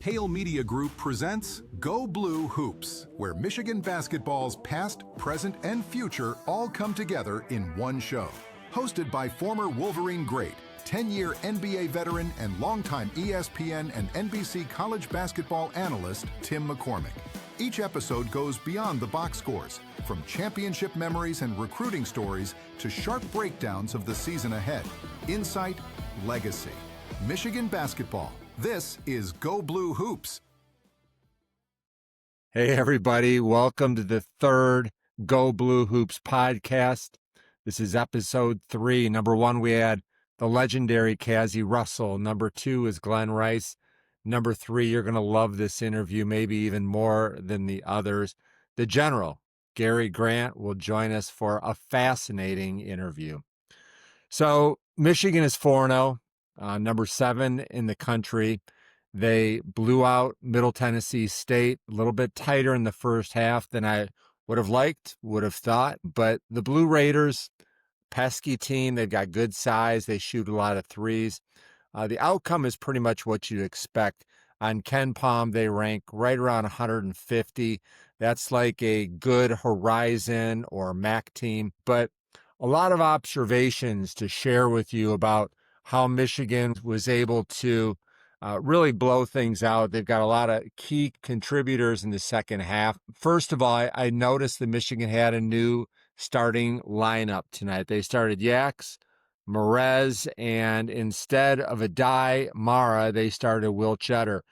Hale Media Group presents Go Blue Hoops, where Michigan basketball's past, present, and future all come together in one show. Hosted by former Wolverine great, 10-year NBA veteran, and longtime ESPN and NBC college basketball analyst Tim McCormick. Each episode goes beyond the box scores, from championship memories and recruiting stories to sharp breakdowns of the season ahead. Insight, legacy. Michigan basketball. This is Go Blue Hoops. Hey, everybody. Welcome to the third Go Blue Hoops podcast. This is episode 3. Number 1, we had the legendary Cassie Russell. Number 2 is Glen Rice. Number 3, you're going to love this interview, maybe even more than the others. The General, Gary Grant, will join us for a fascinating interview. So Michigan is 4-0. Number 7 in the country. They blew out Middle Tennessee State, a little bit tighter in the first half than I would have liked, would have thought. But the Blue Raiders, pesky team, they've got good size. They shoot a lot of threes. The outcome is pretty much what you'd expect. On Ken Palm, they rank right around 150. That's like a good Horizon or MAC team. But a lot of observations to share with you about how Michigan was able to really blow things out. They've got a lot of key contributors in the second half. First of all, I noticed that Michigan had a new starting lineup tonight. They started Yaxel, Merez, and instead of Adai, Mara, they started Tschetter.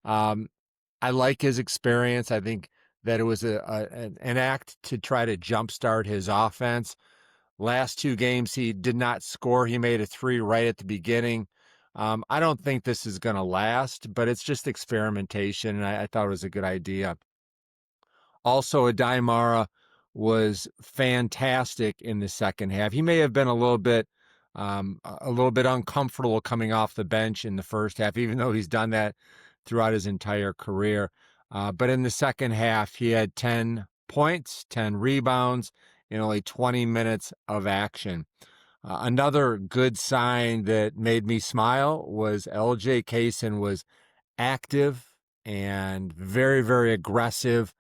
I like his experience. I think that it was an act to try to jumpstart his offense. Last 2 games, he did not score. He made a 3 right at the beginning. I don't think this is going to last, but it's just experimentation, and I thought it was a good idea. Also, Adai Mara was fantastic in the second half. He may have been a little bit uncomfortable coming off the bench in the first half, even though he's done that throughout his entire career. But in the second half, he had 10 points, 10 rebounds, in only 20 minutes of action. Another good sign that made me smile was LJ Cason was active and very, very aggressive.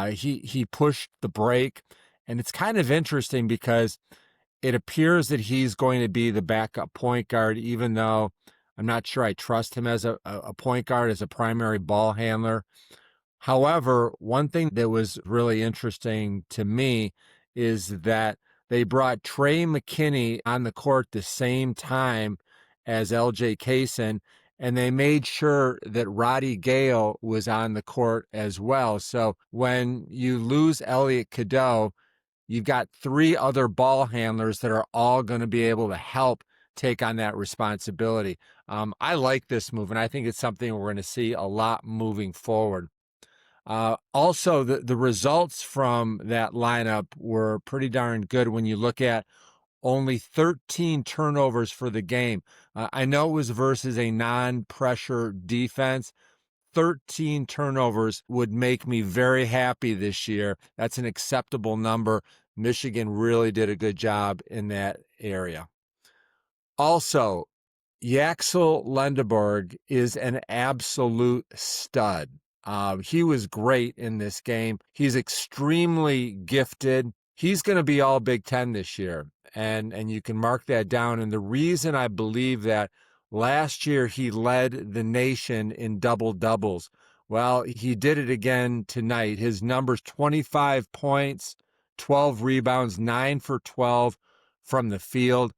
He pushed the break, and it's kind of interesting because it appears that he's going to be the backup point guard, even though I'm not sure I trust him as a point guard, as a primary ball handler. However, one thing that was really interesting to me is that they brought Trey McKinney on the court the same time as LJ Cason, and they made sure that Roddy Gale was on the court as well. So when you lose Elliot Cadeau, you've got 3 other ball handlers that are all going to be able to help take on that responsibility. I like this move, and I think it's something we're going to see a lot moving forward. Also, the results from that lineup were pretty darn good when you look at only 13 turnovers for the game. I know it was versus a non-pressure defense. 13 turnovers would make me very happy this year. That's an acceptable number. Michigan really did a good job in that area. Also, Yaxel Lendeborg is an absolute stud. He was great in this game. He's extremely gifted. He's going to be all Big Ten this year, and you can mark that down. And the reason I believe that, last year he led the nation in double-doubles. Well, he did it again tonight. His numbers: 25 points, 12 rebounds, 9 for 12 from the field.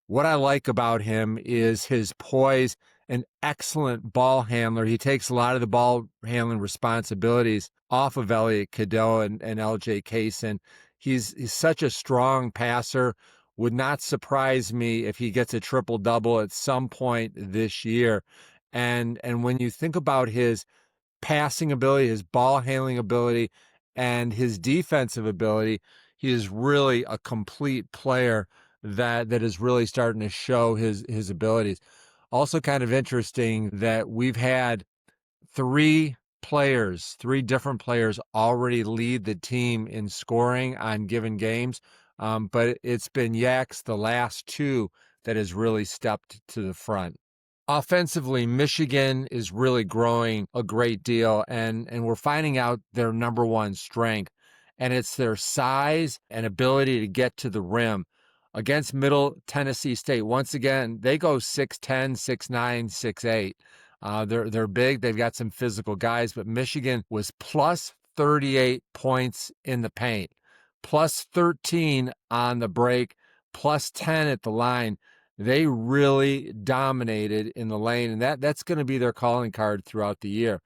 What I like about him is his poise, an excellent ball handler. He takes a lot of the ball handling responsibilities off of Elliot Cadeau and LJ Cason. He's such a strong passer. Would not surprise me if he gets a triple-double at some point this year. And when you think about his passing ability, his ball handling ability, and his defensive ability, he is really a complete player that is really starting to show his abilities. Also kind of interesting that we've had 3 different players already lead the team in scoring on given games, but it's been Yaxel the last 2 that has really stepped to the front. Offensively, Michigan is really growing a great deal, and we're finding out their number one strength, and it's their size and ability to get to the rim. Against Middle Tennessee State, once again, they go 6'10", 6'9", 6'8". They're big. They've got some physical guys, but Michigan was plus 38 points in the paint, plus 13 on the break, plus 10 at the line. They really dominated in the lane, and that's going to be their calling card throughout the year.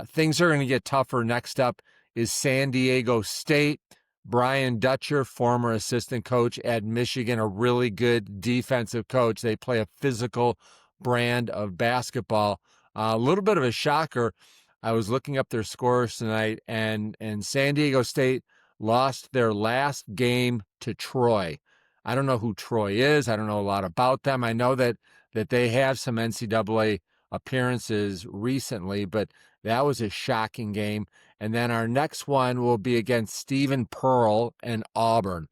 Things are going to get tougher. Next up is San Diego State. Brian Dutcher, former assistant coach at Michigan, a really good defensive coach. They play a physical brand of basketball. A little bit of a shocker. I was looking up their scores tonight, and San Diego State lost their last game to Troy. I don't know who Troy is. I don't know a lot about them. I know that they have some NCAA appearances recently, but that was a shocking game. And then our next one will be against Stephen Pearl and Auburn.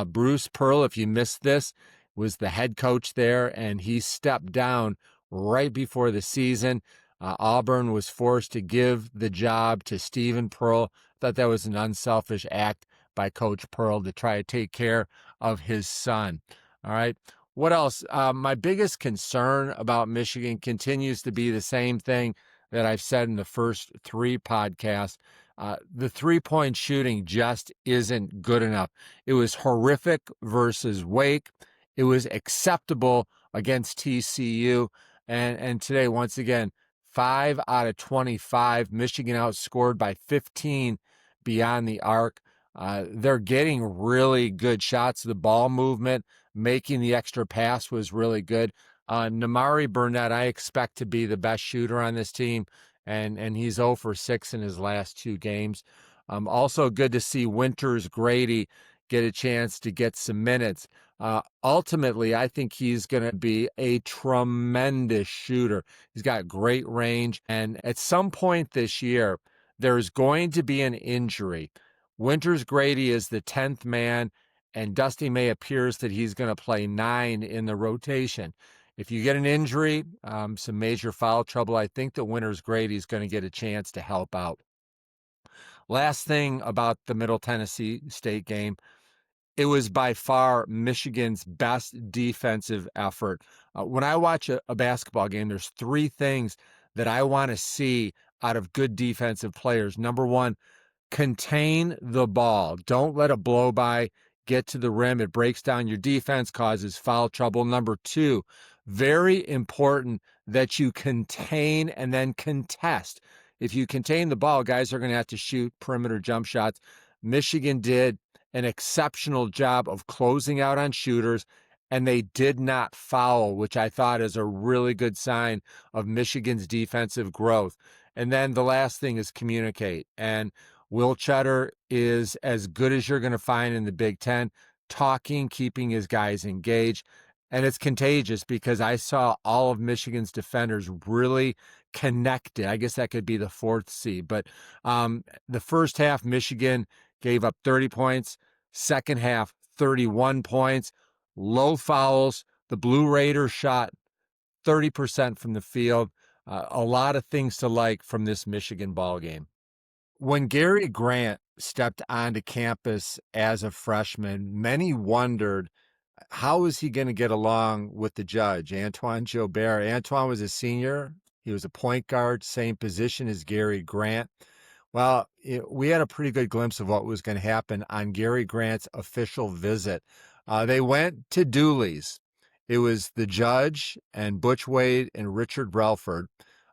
Bruce Pearl, if you missed this, was the head coach there, and he stepped down right before the season. Auburn was forced to give the job to Stephen Pearl. Thought that was an unselfish act by Coach Pearl to try to take care of his son. All right. What else? My biggest concern about Michigan continues to be the same thing that I've said in the first three podcasts. The three-point shooting just isn't good enough. It was horrific versus Wake. It was acceptable against TCU. And today, once again, 5 out of 25. Michigan outscored by 15 beyond the arc. They're getting really good shots. The ball movement, making the extra pass was really good. Namari Burnett, I expect to be the best shooter on this team, and he's 0 for 6 in his last 2 games. Also good to see Winters Grady get a chance to get some minutes. Ultimately, I think he's going to be a tremendous shooter. He's got great range, and at some point this year, there's going to be an injury. Winters Grady is the 10th man, and Dusty May appears that he's going to play 9 in the rotation. If you get an injury, some major foul trouble, I think that Winters Grady is going to get a chance to help out. Last thing about the Middle Tennessee State game, it was by far Michigan's best defensive effort. When I watch a basketball game, there's 3 things that I want to see out of good defensive players. Number 1, contain the ball. Don't let a blow by get to the rim. It breaks down your defense, causes foul trouble. Number 2, very important that you contain and then contest. If you contain the ball, guys are going to have to shoot perimeter jump shots. Michigan did an exceptional job of closing out on shooters, and they did not foul, which I thought is a really good sign of Michigan's defensive growth. And then the last thing is communicate. And Will Tschetter is as good as you're going to find in the Big Ten, talking, keeping his guys engaged. And it's contagious because I saw all of Michigan's defenders really connected. I guess that could be the 4th C. But the first half, Michigan gave up 30 points. Second half, 31 points. Low fouls. The Blue Raiders shot 30% from the field. A lot of things to like from this Michigan ball game. When Gary Grant stepped onto campus as a freshman, many wondered, how is he going to get along with the judge, Antoine Joubert? Antoine was a senior. He was a point guard, same position as Gary Grant. Well, we had a pretty good glimpse of what was going to happen on Gary Grant's official visit. They went to Dooley's. It was the judge and Butch Wade and Richard Relford.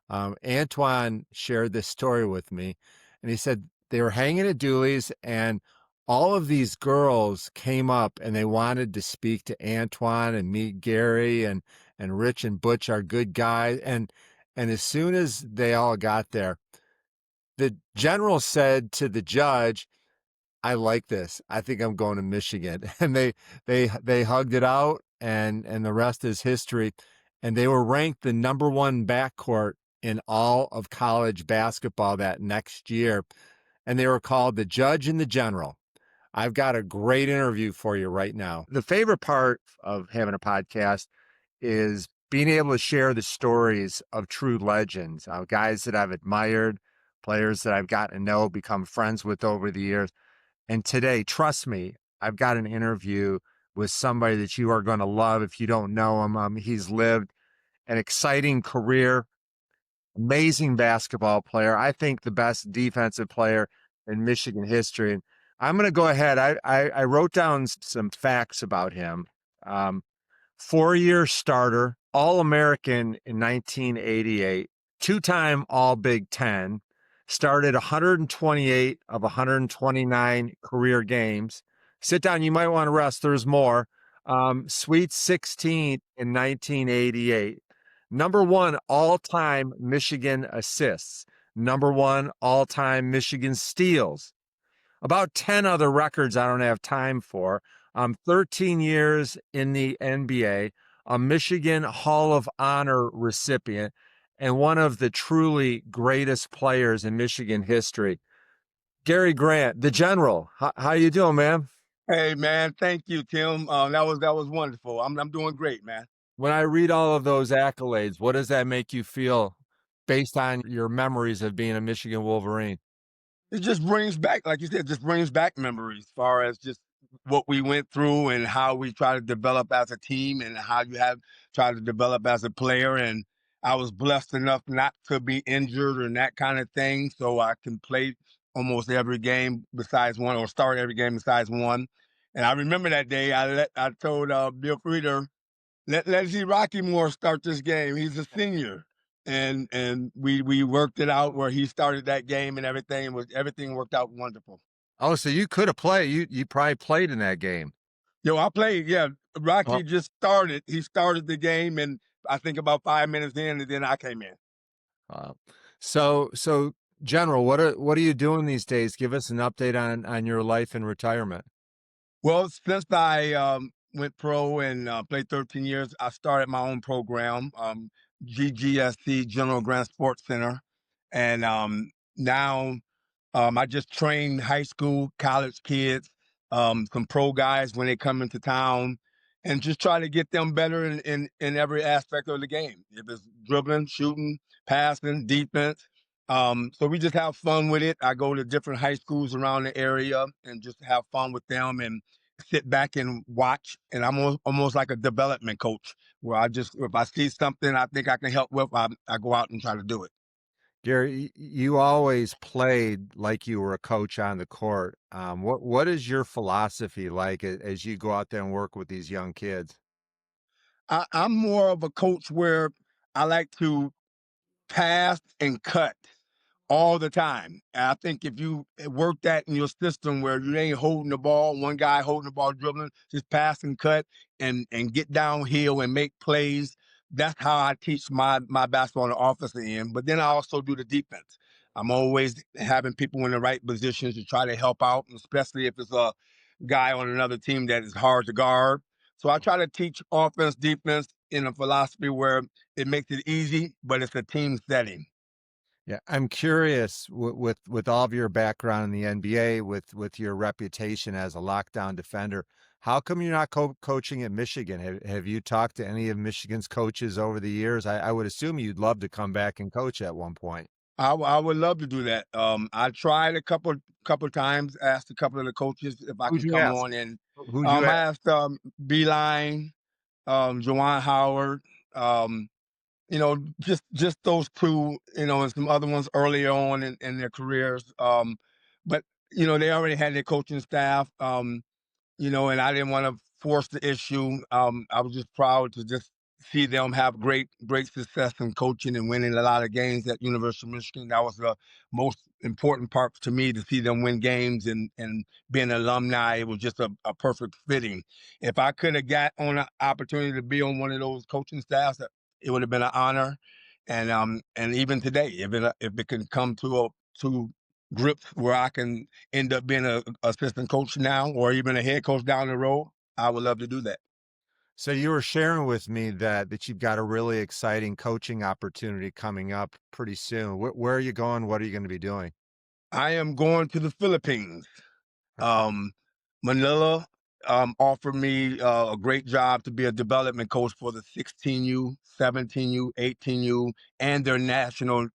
Antoine shared this story with me, and he said they were hanging at Dooley's, and all of these girls came up and they wanted to speak to Antoine and meet Gary, and Rich and Butch are good guys. And as soon as they all got there, the general said to the judge, I like this. I think I'm going to Michigan. And they hugged it out, and the rest is history. And they were ranked the number 1 backcourt in all of college basketball that next year. And they were called the Judge and the General. I've got a great interview for you right now. The favorite part of having a podcast is being able to share the stories of true legends, guys that I've admired, players that I've gotten to know, become friends with over the years. And today, trust me, I've got an interview with somebody that you are going to love if you don't know him. He's lived an exciting career, amazing basketball player. I think the best defensive player in Michigan history. And I'm going to go ahead. I wrote down some facts about him. 4-year starter, All-American in 1988, two-time All-Big Ten, started 128 of 129 career games. Sit down, you might want to rest. There's more. Sweet 16 in 1988. Number one all-time Michigan assists. Number one all-time Michigan steals. About 10 other records I don't have time for. 13 years in the NBA, a Michigan Hall of Honor recipient, and one of the truly greatest players in Michigan history. Gary Grant, the General. How you doing, man? Hey man, thank you, Tim. That was wonderful. I'm doing great, man. When I read all of those accolades, what does that make you feel based on your memories of being a Michigan Wolverine? It just brings back, like you said, just brings back memories as far as just what we went through and how we try to develop as a team and how you have tried to develop as a player. And I was blessed enough not to be injured and that kind of thing, so I can play almost every game besides one, or start every game besides one. And I remember that day I told Bill Frieder, let's see Rocky Moore start this game. He's a senior. And we worked it out where he started that game and everything worked out wonderful. Oh, so you could have played. You probably played in that game. Yo, I played, yeah. Rocky Oh. just started. He started the game, and I think about 5 minutes in, and then I came in. So General, what are you doing these days? Give us an update on your life and retirement. Well, since I went pro and played 13 years, I started my own program, GGSC, General Grant Sports Center. And now I just train high school, college kids, some pro guys when they come into town, and just try to get them better in every aspect of the game. If it's dribbling, shooting, passing, defense. So we just have fun with it. I go to different high schools around the area and just have fun with them and sit back and watch. And I'm almost like a development coach where if I see something I think I can help with, I go out and try to do it. Gary, you always played like you were a coach on the court. What is your philosophy like as you go out there and work with these young kids? I'm more of a coach where I like to pass and cut all the time. And I think if you work that in your system where you ain't holding the ball, one guy holding the ball, dribbling, just pass and cut and get downhill and make plays. That's how I teach my basketball on the offensive end. But then I also do the defense. I'm always having people in the right positions to try to help out, especially if it's a guy on another team that is hard to guard. So I try to teach offense, defense in a philosophy where it makes it easy, but it's a team setting. Yeah, I'm curious with all of your background in the NBA, with your reputation as a lockdown defender, how come you're not coaching at Michigan? Have you talked to any of Michigan's coaches over the years? I would assume you'd love to come back and coach at one point. I would love to do that. I tried a couple times, asked a couple of the coaches if I Who'd could you come ask? on, and Who'd you I ask? asked Beeline, Juwan Howard, um, just those two, and some other ones earlier on in their careers. But they already had their coaching staff. And I didn't want to force the issue. I was just proud to just see them have great success in coaching and winning a lot of games at University of Michigan. That was the most important part to me, to see them win games and being an alumni. It was just a perfect fitting. If I could have got on an opportunity to be on one of those coaching staffs, it would have been an honor. And even today, if it can come to grips where I can end up being a assistant coach now or even a head coach down the road, I would love to do that. So you were sharing with me that you've got a really exciting coaching opportunity coming up pretty soon. Where are you going? What are you going to be doing? I am going to the Philippines, Manila, offered me a great job to be a development coach for the 16U, 17U, 18U, and their national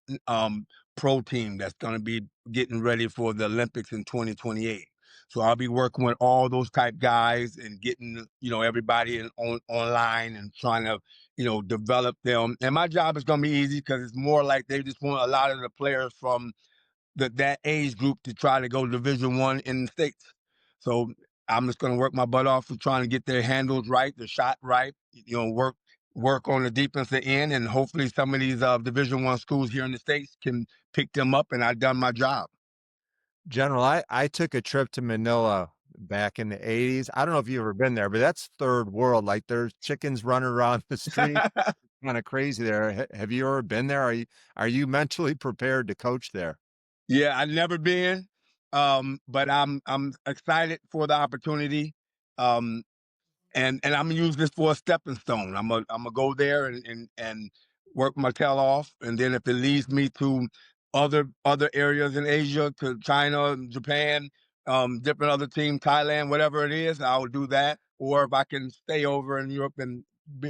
pro team that's going to be getting ready for the Olympics in 2028. So I'll be working with all those type guys and getting, everybody online and trying to, develop them. And my job is going to be easy because it's more like they just want a lot of the players from that age group to try to go Division I in the States. So I'm just going to work my butt off for trying to get their handles right, the shot right, work on the defensive end, and hopefully some of these Division I schools here in the States can pick them up, and I've done my job. General, I took a trip to Manila back in the 80s. I don't know if you've ever been there, but that's third world. Like there's chickens running around the street. Kind of crazy there. Have you ever been there? Are you mentally prepared to coach there? Yeah, I've never been, but I'm excited for the opportunity. And I'm gonna use this for a stepping stone. I'm gonna go there and work my tail off, and then if it leads me to other areas in Asia, to China, Japan, different other teams, Thailand, whatever it is, I'll do that. Or if I can stay over in Europe and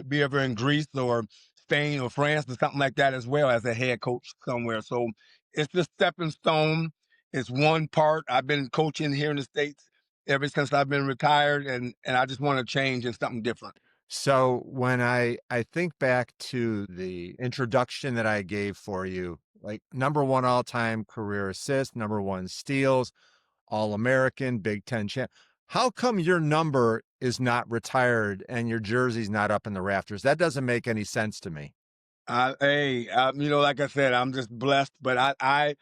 be over in Greece or Spain or France or something like that as well as a head coach somewhere. So it's the stepping stone. It's one part. I've been coaching here in the States ever since I've been retired, and I just want to change and something different. So when I think back to the introduction that I gave for you, like number one all-time career assist, number one steals, All-American, Big Ten champ. How come your number is not retired and your jersey's not up in the rafters? That doesn't make any sense to me. Hey, like I said, I'm just blessed, but I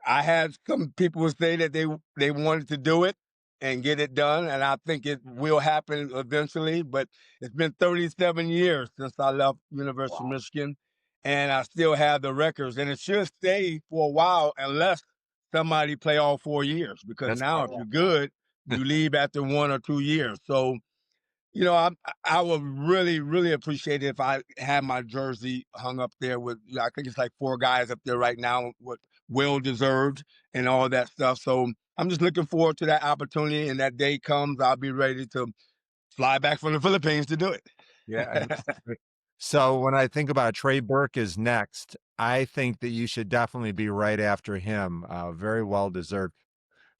had some people say that they wanted to do it and get it done, and I think it will happen eventually. But it's been 37 years since I left University of Michigan, and I still have the records, and it should stay for a while unless somebody play all 4 years. Because now, if you're good, you leave after 1 or 2 years. So I would really, really appreciate it if I had my jersey hung up there with, I think it's like 4 guys up there right now, with well deserved and all that stuff. So I'm just looking forward to that opportunity, and that day comes, I'll be ready to fly back from the Philippines to do it. Yeah. So when I think about Trey Burke is next, I think that you should definitely be right after him. Very well deserved.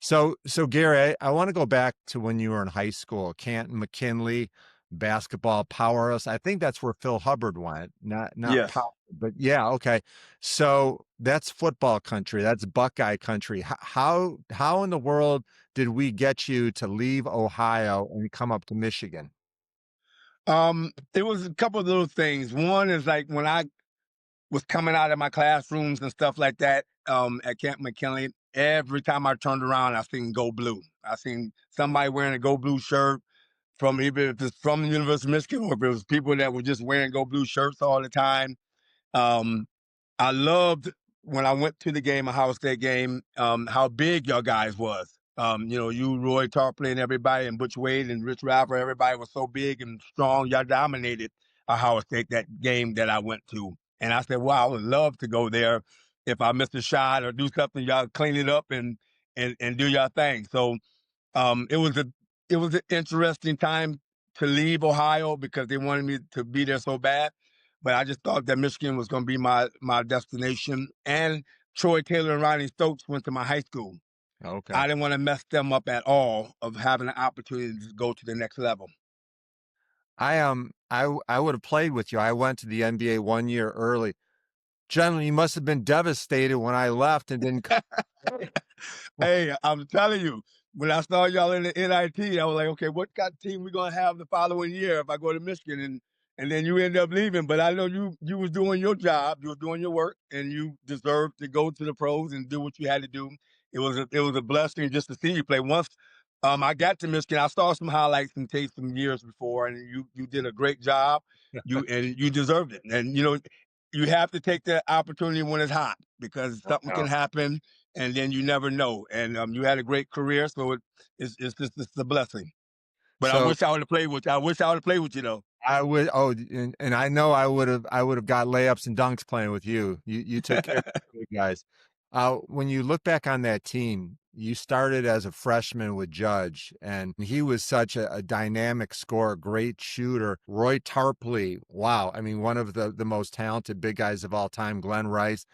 So Gary, I want to go back to when you were in high school, Canton, McKinley, basketball powerhouse. I think that's where Phil Hubbard went, not Yes. Powell, but yeah, okay. So that's football country. That's Buckeye country. How in the world did we get you to leave Ohio and come up to Michigan? It was a couple of little things. One is like when I was coming out of my classrooms and stuff like that, at Camp McKinley, every time I turned around, I seen Go Blue. I seen somebody wearing a Go Blue shirt, from even if it's from the University of Michigan or if it was people that were just wearing Go Blue shirts all the time. Um, I loved when I went to the game, Ohio State game, how big y'all guys was. You, Roy Tarpley, and everybody, and Butch Wade and Rich Raffer, everybody was so big and strong. Y'all dominated Ohio State that game that I went to. And I said, wow, I would love to go there. If I missed a shot or do something, y'all clean it up and do y'all thing. So it was an interesting time to leave Ohio because they wanted me to be there so bad. But I just thought that Michigan was going to be my destination. And Troy Taylor and Ronnie Stokes went to my high school. Okay. I didn't want to mess them up at all of having an opportunity to go to the next level. I would have played with you. I went to the NBA 1 year early. Generally, you must have been devastated when I left and didn't come. Hey, I'm telling you, when I saw y'all in the NIT, I was like, okay, what kind of team we gonna have the following year if I go to Michigan? And then you end up leaving. But I know you was doing your job, you was doing your work, and you deserved to go to the pros and do what you had to do. It was a blessing just to see you play. Once I got to Michigan, I saw some highlights and tapes some years before, and you did a great job. You deserved it. And you have to take the opportunity when it's hot because something can happen, and then you never know. And you had a great career, so it's just it's a blessing. But I wish I would have played with you. I wish I would have played with you though. I would. Oh, and I know I would have got layups and dunks playing with you. You took care of the guys. When you look back on that team, you started as a freshman with Judge, and he was such a dynamic scorer, great shooter. Roy Tarpley, wow. I mean, one of the most talented big guys of all time, Glen Rice.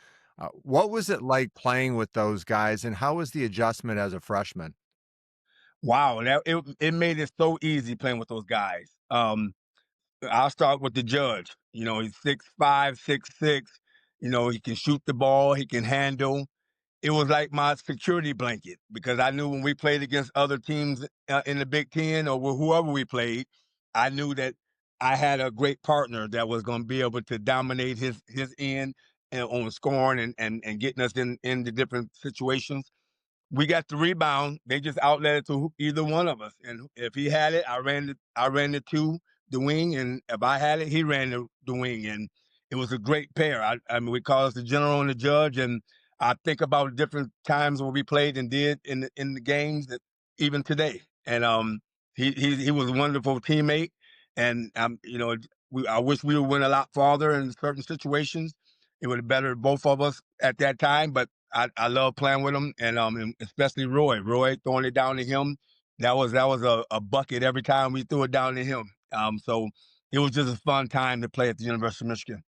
What was it like playing with those guys, and how was the adjustment as a freshman? Wow, it made it so easy playing with those guys. I'll start with the Judge. He's 6'5", 6'6". He can shoot the ball, he can handle. It was like my security blanket because I knew when we played against other teams in the Big Ten or whoever we played, I knew that I had a great partner that was going to be able to dominate his end and on scoring and getting us in the different situations. We got the rebound. They just outlet it to either one of us. And if he had it, I ran to the wing, and if I had it, he ran the wing. And it was a great pair. I mean, we call us the general and the judge. And I think about different times when we played and did in the games that even today. And he was a wonderful teammate. And I wish we would win a lot farther in certain situations. It would have bettered both of us at that time, but I love playing with him, and especially Roy. Roy throwing it down to him, that was a bucket every time we threw it down to him. So it was just a fun time to play at the University of Michigan.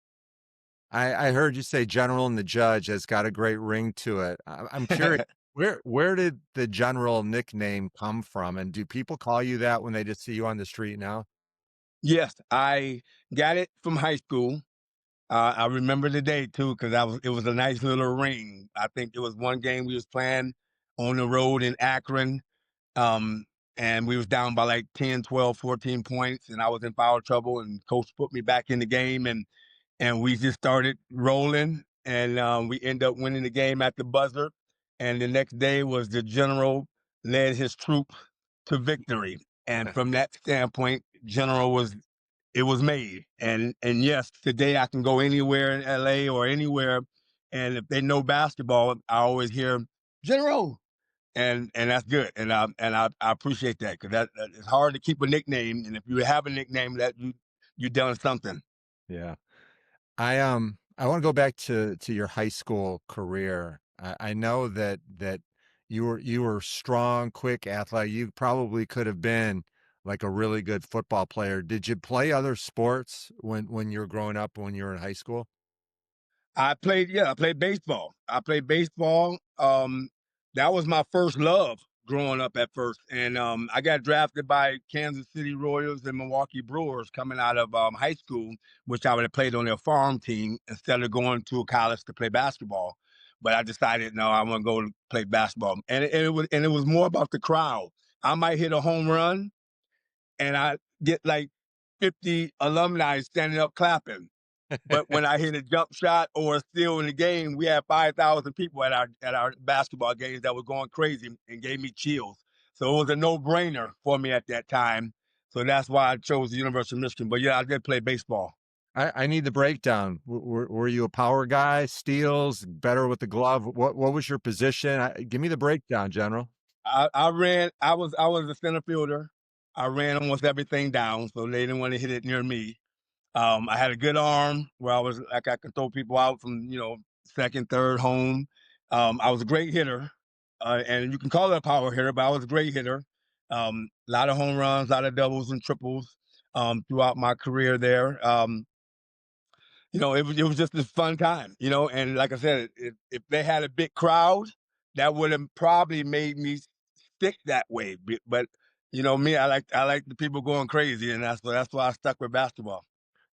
I heard you say General and the Judge has got a great ring to it. I'm curious, where did the General nickname come from? And do people call you that when they just see you on the street now? Yes, I got it from high school. I remember the day too because it was a nice little ring. I think it was one game we was playing on the road in Akron. Um, and we was down by like 10, 12, 14 points, and I was in foul trouble, and coach put me back in the game, and we just started rolling, and we ended up winning the game at the buzzer. And the next day was the general led his troop to victory. And from that standpoint, general was made. And yes, today I can go anywhere in LA or anywhere, and if they know basketball, I always hear general, and that's good, and I appreciate that because that it's hard to keep a nickname, and if you have a nickname, that you done something. Yeah. I want to go back to your high school career. I know that you were strong, quick, athletic. You probably could have been like a really good football player. Did you play other sports when you were growing up, when you were in high school? I played baseball. I played baseball. That was my first love growing up at first. And I got drafted by Kansas City Royals and Milwaukee Brewers coming out of high school, which I would have played on their farm team instead of going to a college to play basketball. But I decided, no, I want to go play basketball. And it was more about the crowd. I might hit a home run and I get like 50 alumni standing up clapping. But when I hit a jump shot or a steal in the game, we had 5,000 people at our basketball games that were going crazy and gave me chills. So it was a no-brainer for me at that time. So that's why I chose the University of Michigan. But yeah, I did play baseball. I need the breakdown. Were you a power guy, steals, better with the glove? What was your position? Give me the breakdown, General. I ran. I was a center fielder. I ran almost everything down, so they didn't want to hit it near me. I had a good arm where I could throw people out from second, third, home. I was a great hitter, and you can call it a power hitter, but I was a great hitter. A lot of home runs, a lot of doubles and triples throughout my career there. It was just a fun time. And like I said, if they had a big crowd, that would have probably made me stick that way. But me, I like the people going crazy, and that's why I stuck with basketball.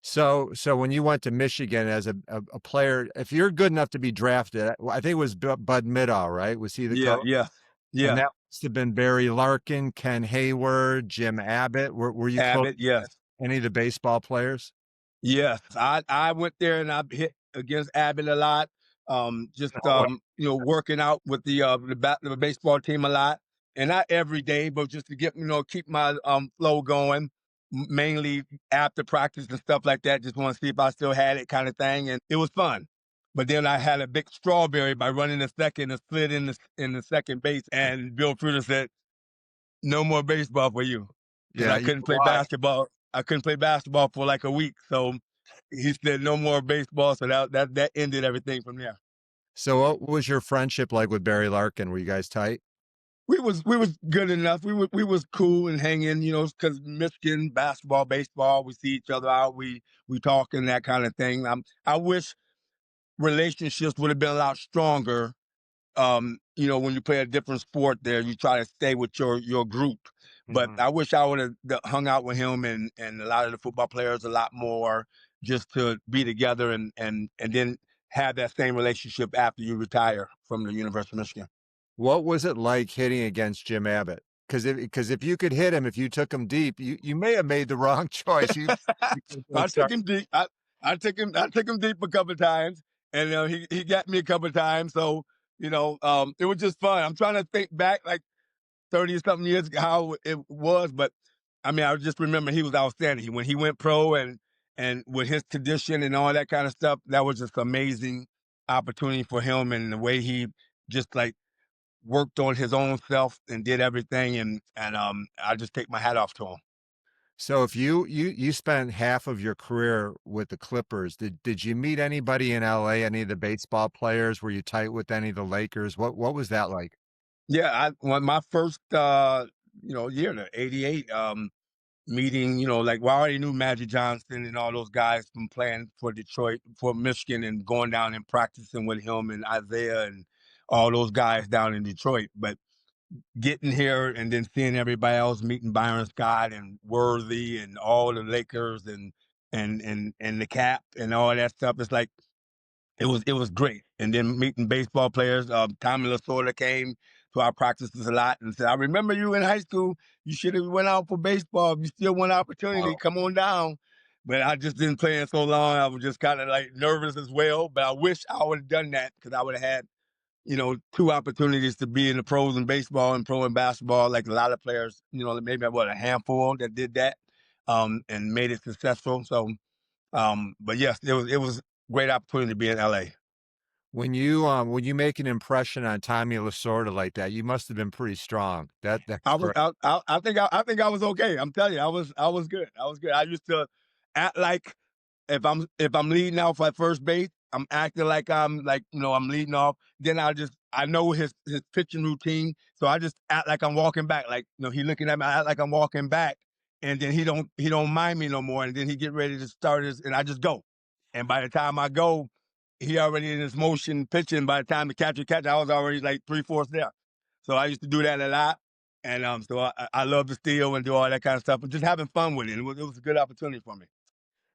So when you went to Michigan as a player, if you're good enough to be drafted, I think it was Bud Middaugh, right? Was he the Yeah, coach? yeah, And yeah. that must have been Barry Larkin, Ken Hayward, Jim Abbott. Were you close Abbott, yes. to any of the baseball players? Yes, I went there and I hit against Abbott a lot. Just Oh, working out with the baseball team a lot, and not every day, but just to get keep my flow going. Mainly after practice and stuff like that. Just want to see if I still had it, kind of thing, and it was fun. But then I had a big strawberry by running the second and slid in the second base, and Bill Fruiter said, "No more baseball for you," because yeah. I couldn't play Why? basketball. I couldn't play basketball for like a week, so he said no more baseball. So that ended everything from there. So what was your friendship like with Barry Larkin? Were you guys tight? We was good enough. We was cool and hanging, because Michigan basketball, baseball, we see each other out, we talk and that kind of thing. I wish relationships would have been a lot stronger. When you play a different sport, there you try to stay with your group. But Mhm. I wish I would have hung out with him and a lot of the football players a lot more, just to be together and then have that same relationship after you retire from the University of Michigan. What was it like hitting against Jim Abbott? Because if you could hit him, if you took him deep, you may have made the wrong choice. You could have I been took him deep. I took him deep a couple of times, and he got me a couple of times. So it was just fun. I'm trying to think back, like 30 something years ago, how it was, but I mean, I just remember he was outstanding. When he went pro and with his tradition and all that kind of stuff, that was just amazing opportunity for him, and the way he just like worked on his own self and did everything, and I just take my hat off to him. So if you spent half of your career with the Clippers, did you meet anybody in LA, any of the baseball players? Were you tight with any of the Lakers? What was that like? Yeah, when my first year, the '88 meeting, like, well, I already knew Magic Johnson and all those guys from playing for Detroit, for Michigan, and going down and practicing with him and Isiah and all those guys down in Detroit. But getting here and then seeing everybody else, meeting Byron Scott and Worthy and all the Lakers and the Cap and all that stuff, it's like it was great. And then meeting baseball players. Tommy Lasorda came to our practices a lot and said, "I remember you in high school. You should have went out for baseball. If you still want an opportunity, Wow. come on down." But I just didn't play in so long. I was just kind of like nervous as well. But I wish I would have done that, because I would have had, two opportunities to be in the pros in baseball and pro in basketball. Like a lot of players, maybe a handful that did that, and made it successful. So, but yes, it was great opportunity to be in LA. When you make an impression on Tommy Lasorda like that, you must have been pretty strong. That's I was great. I think I was okay. I'm telling you, I was good. I was good. I used to act like, if I'm leading off at first base, I'm acting like I'm leading off. Then I know his pitching routine, so I just act like I'm walking back. Like, he looking at me, I act like I'm walking back, and then he don't mind me no more. And then he get ready to start and I just go. And by the time I go, he already in his motion pitching. By the time the catch, I was already like 3/4 there. So I used to do that a lot. And so I love to steal and do all that kind of stuff, and just having fun with it. It was a good opportunity for me.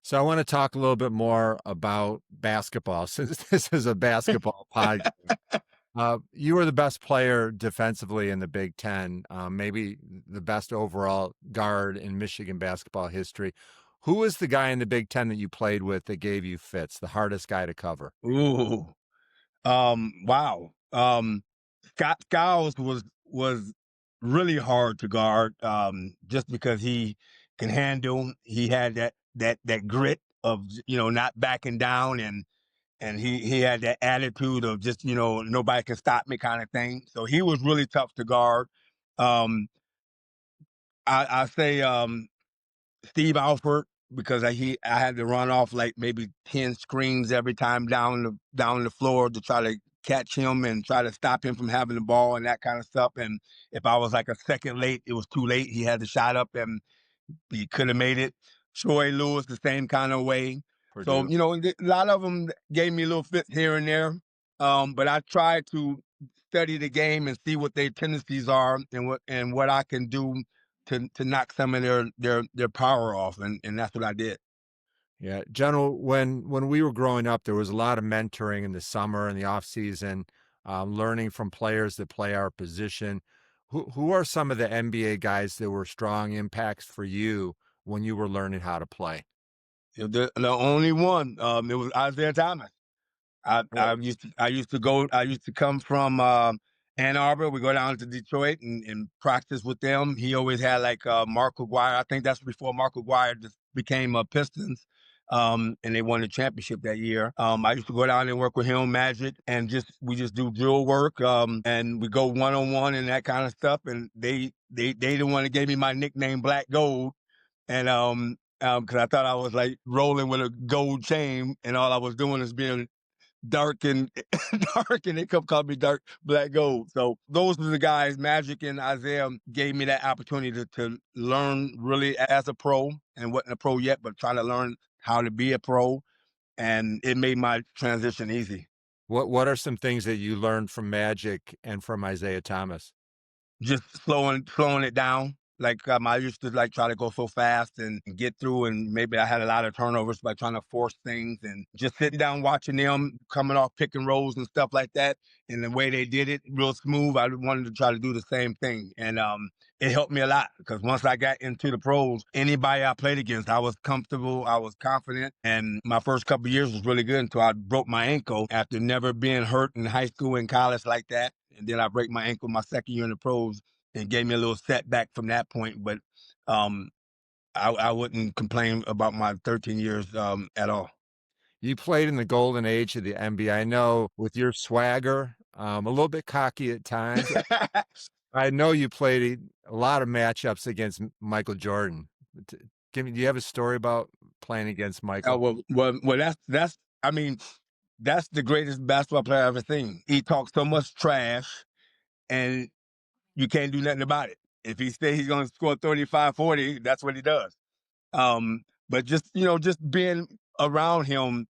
So I want to talk a little bit more about basketball since this is a basketball podcast. You were the best player defensively in the Big Ten, maybe the best overall guard in Michigan basketball history. Who was the guy in the Big Ten that you played with that gave you fits, the hardest guy to cover? Ooh. Wow. Skiles was really hard to guard, just because he can handle. He had that grit of, not backing down, and he had that attitude of just, nobody can stop me kind of thing. So he was really tough to guard. Um, I say Steve Alford, because I had to run off like maybe 10 screens every time down the floor to try to catch him and try to stop him from having the ball and that kind of stuff. And if I was like a second late, it was too late. He had the shot up and he could have made it. Troy Lewis, the same kind of way. So, Purdue. a lot of them gave me a little fits here and there. But I tried to study the game and see what their tendencies are, and what I can do to knock some of their power off. And that's what I did. Yeah, General, when we were growing up, there was a lot of mentoring in the summer and the off season, learning from players that play our position. Who are some of the NBA guys that were strong impacts for you when you were learning how to play? The only one, it was Isaiah Thomas. I used to come from Ann Arbor. We go down to Detroit and practice with them. He always had like Mark Aguirre. I think that's before Mark Aguirre just became Pistons. And they won the championship that year. I used to go down and work with him, Magic, and we just do drill work. And we go 1-on-1 and that kind of stuff. And they the one that gave me my nickname Black Gold. And because I thought I was like rolling with a gold chain, and all I was doing is being dark and dark, and they kept calling me Dark Black Gold. So those were the guys. Magic and Isiah gave me that opportunity to learn really as a pro, and wasn't a pro yet, but trying to learn how to be a pro, and it made my transition easy. What are some things that you learned from Magic and from Isiah Thomas? Just slowing it down. Like I used to like try to go so fast and get through, and maybe I had a lot of turnovers by trying to force things, and just sitting down watching them coming off pick and rolls and stuff like that, and the way they did it real smooth. I wanted to try to do the same thing, and it helped me a lot because once I got into the pros, anybody I played against, I was comfortable, I was confident, and my first couple of years was really good until I broke my ankle after never being hurt in high school and college like that. And then I break my ankle my second year in the pros, and gave me a little setback from that point. But I wouldn't complain about my 13 years at all. You played in the golden age of the NBA. I know with your swagger, a little bit cocky at times. I know you played a lot of matchups against Michael Jordan. Do you have a story about playing against Michael? Well, that's I mean, that's the greatest basketball player I've ever seen. He talks so much trash, and you can't do nothing about it. If he says he's going to score 35, 40, that's what he does. But just being around him,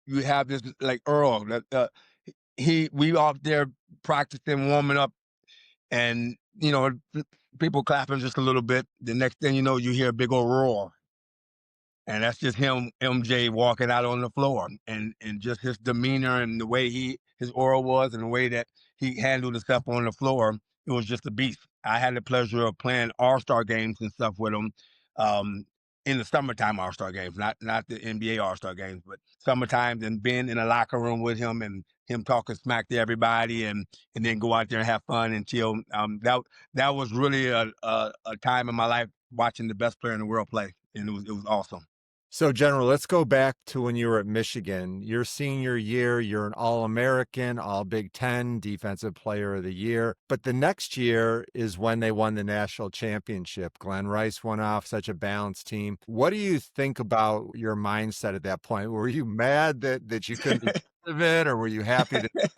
you have this like Earl. We out there practicing, warming up, and people clapping just a little bit. The next thing you know, you hear a big old roar. And that's just him, MJ, walking out on the floor, and just his demeanor and the way his aura was, and the way that he handled himself on the floor. It was just a beast. I had the pleasure of playing All-Star games and stuff with him, um, in the summertime All-Star games, not the NBA All-Star games, but summertime, and being in a locker room with him and him talking smack to everybody, and then go out there and have fun and chill. That was really a time in my life watching the best player in the world play, and it was awesome. So, General, let's go back to when you were at Michigan. Your senior year, you're an All-American, All-Big Ten, Defensive Player of the Year. But the next year is when they won the national championship. Glen Rice went off, such a balanced team. What do you think about your mindset at that point? Were you mad that you couldn't be part of it, or were you happy to get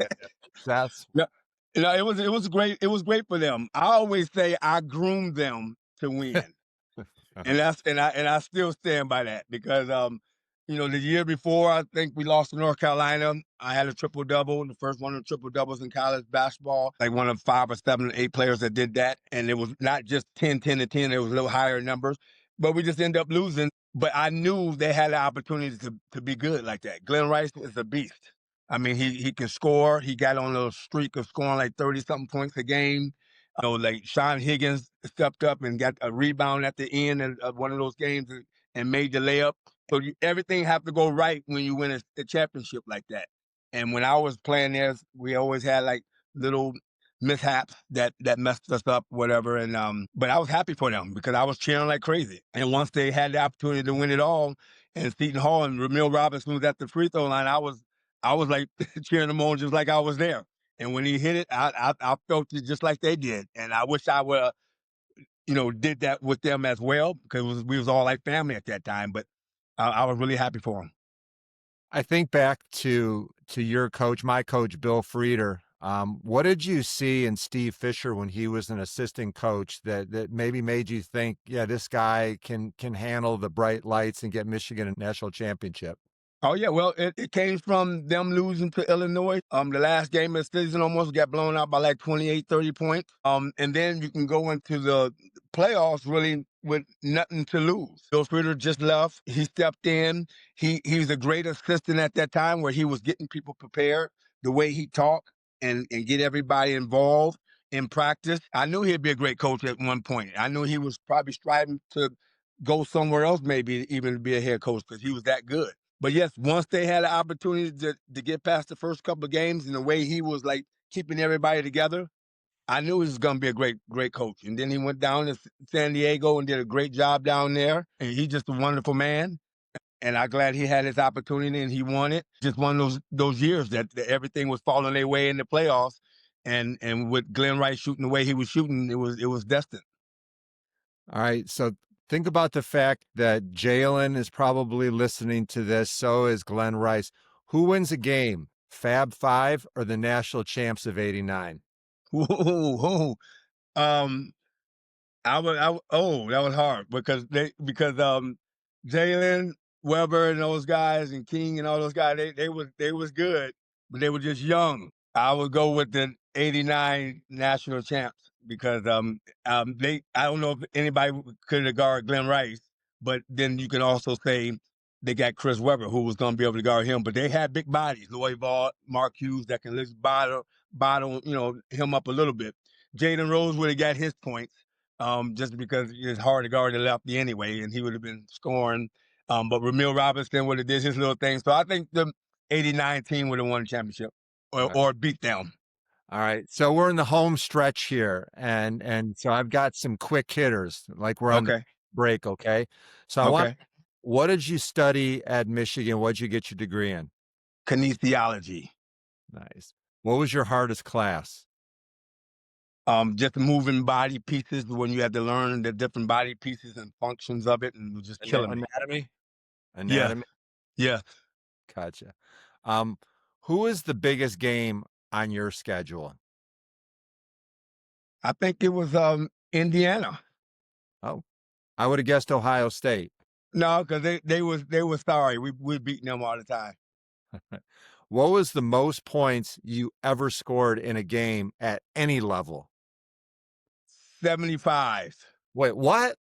success? No, it was great. It was great for them. I always say I groomed them to win. And I still stand by that because the year before I think we lost to North Carolina, I had a triple double, the first one of the triple doubles in college basketball, like one of 5 or 7 or 8 players that did that, and it was not just 10, 10, and 10. It was a little higher numbers, but we just ended up losing. But I knew they had the opportunity to be good like that. Glen Rice is a beast. I mean, he can score. He got on a streak of scoring like 30 something points a game. Like Sean Higgins stepped up and got a rebound at the end of one of those games and made the layup. So everything have to go right when you win a championship like that. And when I was playing there, we always had like little mishaps that messed us up, whatever. And but I was happy for them because I was cheering like crazy. And once they had the opportunity to win it all, and Seton Hall and Ramil Robinson was at the free throw line, I was like cheering them on just like I was there. And when he hit it, I felt it just like they did. And I wish I would, did that with them as well because we was all like family at that time. But I was really happy for him. I think back to your coach, my coach, Bill Frieder. What did you see in Steve Fisher when he was an assistant coach that maybe made you think, yeah, this guy can handle the bright lights and get Michigan a national championship? Oh, yeah. Well, it came from them losing to Illinois. The last game of the season almost got blown out by like 28, 30 points. And then you can go into the playoffs really with nothing to lose. Bill Frieder just left. He stepped in. He was a great assistant at that time where he was getting people prepared, the way he talked and get everybody involved in practice. I knew he'd be a great coach at one point. I knew he was probably striving to go somewhere else, maybe even be a head coach because he was that good. But yes, once they had the opportunity to get past the first couple of games and the way he was like keeping everybody together, I knew he was going to be a great, great coach. And then he went down to San Diego and did a great job down there. And he's just a wonderful man. And I'm glad he had his opportunity and he won it. Just one of those years that everything was falling their way in the playoffs. And with Glen Rice shooting the way he was shooting, it was destined. All right. So think about the fact that Jalen is probably listening to this. So is Glen Rice. Who wins a game? Fab Five or the national champs of '89? Ooh, um, oh, that was hard because Jalen, Weber, and those guys, and King, and all those guys, they was good, but they were just young. I would go with the '89 national champs because I don't know if anybody could have guarded Glen Rice, but then you can also say they got Chris Webber, who was going to be able to guard him, but they had big bodies, Lloyd Vaught, Mark Hughes, that can just bottle him up a little bit. Jaden Rose would have got his points, just because it's hard to guard the lefty anyway, and he would have been scoring. But Ramil Robinson would have did his little thing. So I think the '89 team would have won the championship or beat them. All right. So we're in the home stretch here, and so I've got some quick hitters, like we're on the Okay. break, okay? So I want, Okay. what did you study at Michigan? What did you get your degree in? Kinesiology. Nice. What was your hardest class? Just moving body pieces when you had to learn the different body pieces and functions of it, and it was just killing me. Anatomy? Yeah. Anatomy? Yeah. Gotcha. Who is the biggest game on your schedule? I think it was Indiana. Oh, I would have guessed Ohio State. No, because they was sorry. We beating them all the time. What was the most points you ever scored in a game at any level? 75. Wait, what?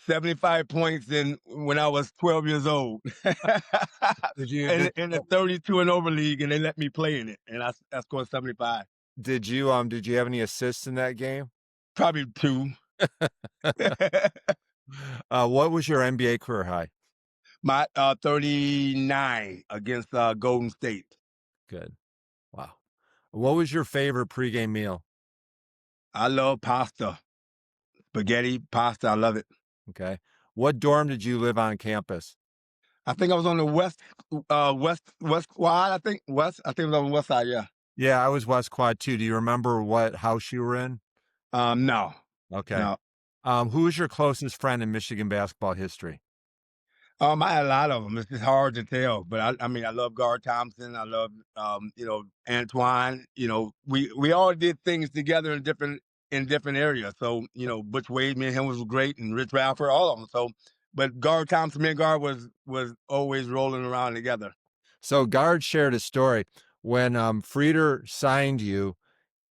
75 points when I was 12 years old. Did you in the 32 and over league, and they let me play in it, and I scored 75. did you have any assists in that game? Probably 2. What was your NBA career high? My 39 against Golden State. Good. Wow. What was your favorite pregame meal? I love pasta, spaghetti, pasta. I love it. Okay. What dorm did you live on campus? I think I was on the west quad. I think it was on the west side. Yeah. Yeah, I was West Quad too. Do you remember what house you were in? No. Okay. No. Who was your closest friend in Michigan basketball history? I had a lot of them. It's just hard to tell, but I mean, I love Gar Thompson. I love, Antoine. We all did things together in different areas. So, Butch Wade, me and him was great, and Rich Ralpher, all of them. So, but Gar Thompson, me and Gar was always rolling around together. So Gard shared a story when Frieder signed you.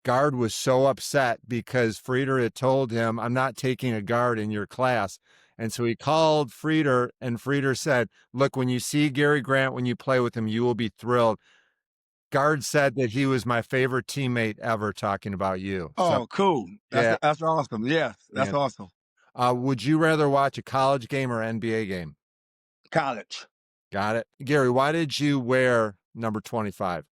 Gard was so upset because Frieder had told him, "I'm not taking a guard in your class." And so he called Frieder, and Frieder said, "Look, when you see Gary Grant, when you play with him, you will be thrilled." Gard said that he was my favorite teammate ever, talking about you. Oh, cool. Yeah. That's awesome. Yes, that's Yeah. awesome. Would you rather watch a college game or NBA game? College. Got it. Gary, why did you wear number 25?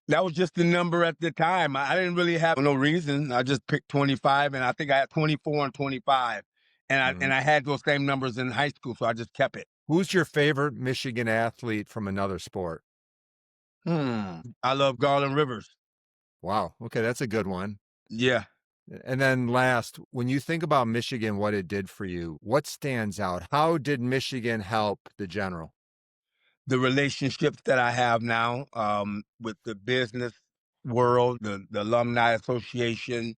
That was just the number at the time. I didn't really have no reason. I just picked 25, and I think I had 24 and 25. And I had those same numbers in high school, so I just kept it. Who's your favorite Michigan athlete from another sport? I love Garland Rivers. Wow. Okay, that's a good one. Yeah. And then last, when you think about Michigan, what it did for you, what stands out? How did Michigan help the General? The relationships that I have now with the business world, the alumni association.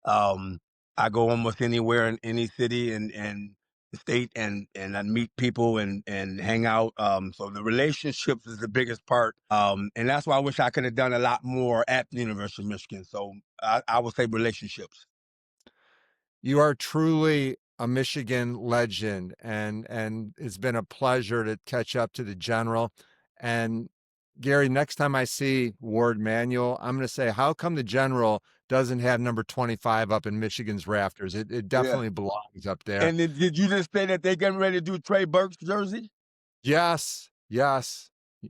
I go almost anywhere in any city and state, and I meet people and hang out. So the relationships is the biggest part. And that's why I wish I could have done a lot more at the University of Michigan. So I would say relationships. You are truly a Michigan legend, and it's been a pleasure to catch up to the General. And Gary, next time I see Ward Manuel, I'm going to say, how come the General doesn't have number 25 up in Michigan's rafters? It definitely belongs up there. And did you just say that they're getting ready to do Trey Burke's jersey? Yes.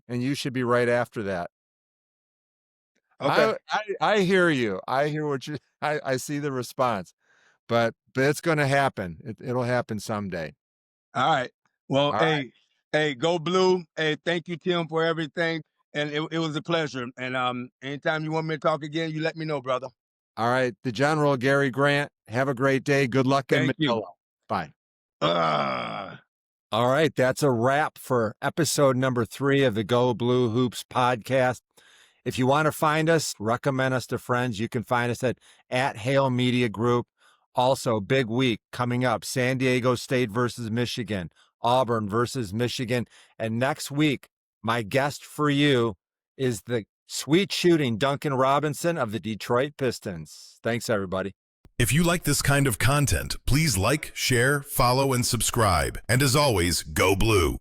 And you should be right after that. Okay. I hear you. I hear what you, I see the response, but it's going to happen. It'll happen someday. All right. Well, All right. Hey, go blue. Hey, thank you, Tim, for everything. And it was a pleasure. And anytime you want me to talk again, you let me know, brother. All right. The General, Gary Grant, have a great day. Good luck in Manila. Bye. All right. That's a wrap for episode number 3 of the Go Blue Hoops podcast. If you want to find us, recommend us to friends. You can find us at Hale Media Group. Also, big week coming up, San Diego State versus Michigan, Auburn versus Michigan. And next week, my guest for you is the sweet shooting Duncan Robinson of the Detroit Pistons. Thanks, everybody. If you like this kind of content, please like, share, follow, and subscribe. And as always, go blue.